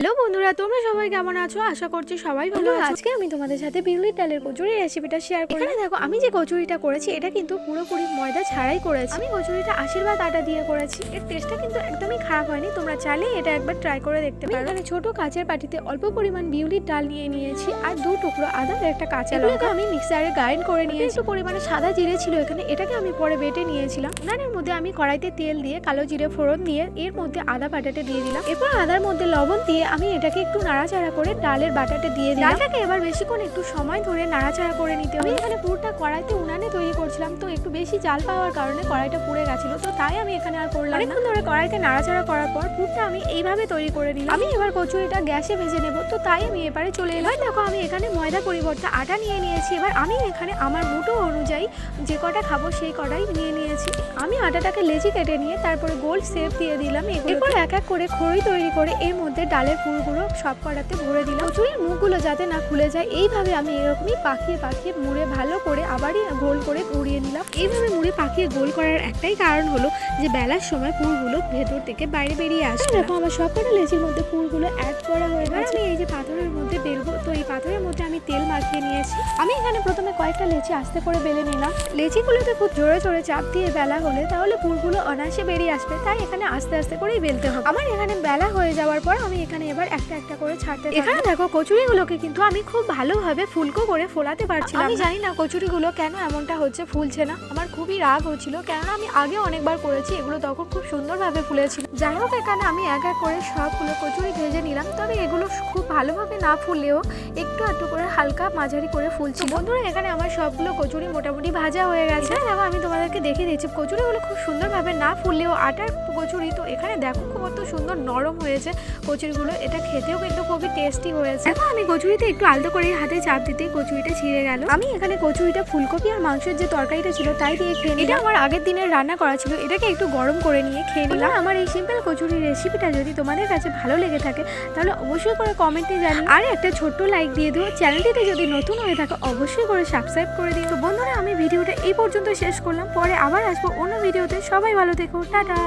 Hello বন্ধুরা, তোমরা সবাই কেমন আছো? আশা করছি সবাই ভালো আছো। আজকে আমি তোমাদের সাথে বিউলির ডালের কচুরি রেসিপিটা শেয়ার করি। এখানে দেখো, আমি যে কচুরিটা করেছি এটা কিন্তু পুরোপুরি ময়দা ছাড়াই করেছি। আমি কচুরিটা আশীর্বাদ আটা দিয়ে করেছি। এর টেস্টটা কিন্তু একদমই খারাপ হয়নি। তোমরা চাইলে এটা একবার ট্রাই করে দেখতে পারো। এখানে ছোট কাচের বাটিতে অল্প পরিমাণ বিউলির ডাল নিয়ে নিয়েছি আর 2 টুকরো আদা আর একটা কাঁচা লঙ্কা আমি মিক্সারে গ্রাইন্ড করে নিয়েছি। একটু পরিমাণে সাদা জিরে ছিল এখানে, এটাকে আমি পরে বেটে নিয়েছিলাম। উনানের মধ্যে আমি কড়াইতে তেল দিয়ে কালো জিরে ফোড়ন দিয়ে এর মধ্যে আদা বাটাটা দিয়ে দিলাম। এরপর আদার মধ্যে লবণ দিয়ে আমি এটাকে একটু নাড়াচাড়া করে ডালের বাটাটা দিয়ে দিলাম। ডালটাকে এবার বেশিক্ষণ একটু সময় ধরে নাড়াচাড়া করে নিতে হবে। এখানে পুরটা কড়াইতে উনানে তৈরি করছিলাম, তো একটু বেশি জাল পাওয়ার কারণে কড়াইটা পুড়ে গেছিল, তো তাই আমি এখানে আর করলাম না। অনেকক্ষণ ধরে কড়াইতে নাড়াচাড়া করার পর পুরটা আমি এইভাবে তৈরি করে নিলাম। আমি এবার কচুরিটা গ্যাসে ভেজে নেব, তো তাই আমি এবারে চলে এলাম। দেখো, আমি এখানে ময়দা পরিবর্তে আটা নিয়ে নিয়েছি। এবার আমি এখানে আমার মুঠো অনুযায়ী যে কটা খাবো সেই কটাই নিয়ে নিয়েছি। আমি আটাটাকে লেচি কেটে নিয়ে তারপরে গোল শেপ দিয়ে দিলাম। এরপর এক এক করে খড়ি তৈরি করে এর মধ্যে ডালের পুরগুলো সব কটাতে ভরে দিলাম। কচুরির মুখগুলো যাতে না খুলে যায় এইভাবে আমি এরকমই পাকিয়ে পাকিয়ে মুড়ে ভালো করে আবারই গোল করে ঘুরিয়ে নিলাম। এইভাবে মুড়ে পাকিয়ে গোল করার একটাই কারণ হলো যে বেলার সময় পুরগুলো ভেতর থেকে বাইরে বেরিয়ে আসবে। দেখো, আমার সব কটা লেচির মধ্যে পুরগুলো অ্যাড করা হয়ে গেছে। আমি এই যে পাথরের মধ্যে বেলবো, তো এই পাথরের মধ্যে আমি তেল মাখিয়ে নিয়েছি। আমি এখানে প্রথমে কয়েকটা লেচি আস্তে করে বেলে নিলাম। লেচিগুলোতে খুব জোরে জোরে চাপ দিয়ে বেলা হলে তাহলে পুরগুলো অনায়াসে বেরিয়ে আসবে, তাই এখানে আস্তে আস্তে করেই বেলতে হবে। আমার এখানে বেলা হয়ে যাওয়ার পর আমি এখানে এবার একটা একটা করে ছাড়তে থাকবো। এখানে দেখো, কচুরিগুলোকে কিন্তু আমি খুব ভালোভাবে ফুলকো করে ফোলাতে পারছিলাম। আমি জানি না কচুরিগুলো কেন এমনটা হচ্ছে, ফুলছে না। আমার খুবই রাগ হচ্ছিল, কেননা আমি আগে অনেকবার করেছি, এগুলো তখন খুব সুন্দরভাবে ফুলেছিল। যাই হোক, এখানে আমি এক এক করে সবগুলো কচুরি ভেজে নিলাম। তবে এগুলো খুব ভালোভাবে না ফুললেও একটু একটু করে হালকা মাঝারি করে ফুলছিল। বন্ধুরা, এখানে আমার সবগুলো কচুরি মোটামুটি ভাজা হয়ে গেছে। দেখো, আমি তোমাদেরকে দেখে দিচ্ছি কচুরিগুলো খুব সুন্দরভাবে না ফুললেও আটার কচুরি, তো এখানে দেখো কত সুন্দর নরম হয়েছে কচুরিগুলো। এটা খেতেও কিন্তু খুবই টেস্টি হয়েছে। এখন আমি কচুরিতে একটু আলতো করে হাতে চাপ দিতে কচুরিটা ছিঁড়ে গেল। আমি এখানে কচুরিটা ফুলকপি আর মাংসের যে তরকারিটা ছিল তাই দিয়ে খেয়ে নিলাম। এটা আমার আগের দিনের রান্না করা ছিল, এটাকে একটু গরম করে নিয়ে খেয়ে নিলাম। আমার এই সিম্পল কচুরির রেসিপিটা যদি তোমাদের কাছে ভালো লেগে থাকে তাহলে অবশ্যই করে কমেন্টে জানিও আর একটা ছোট্ট লাইক দিয়ে দিও। চ্যানেলটিতে যদি নতুন হয়ে থাকে অবশ্যই করে সাবস্ক্রাইব করে দিও। তো বন্ধুরা, আমি ভিডিওটা এই পর্যন্ত শেষ করলাম। পরে আবার আসবো অন্য ভিডিওতে। সবাই ভালো থেকো, টাটা।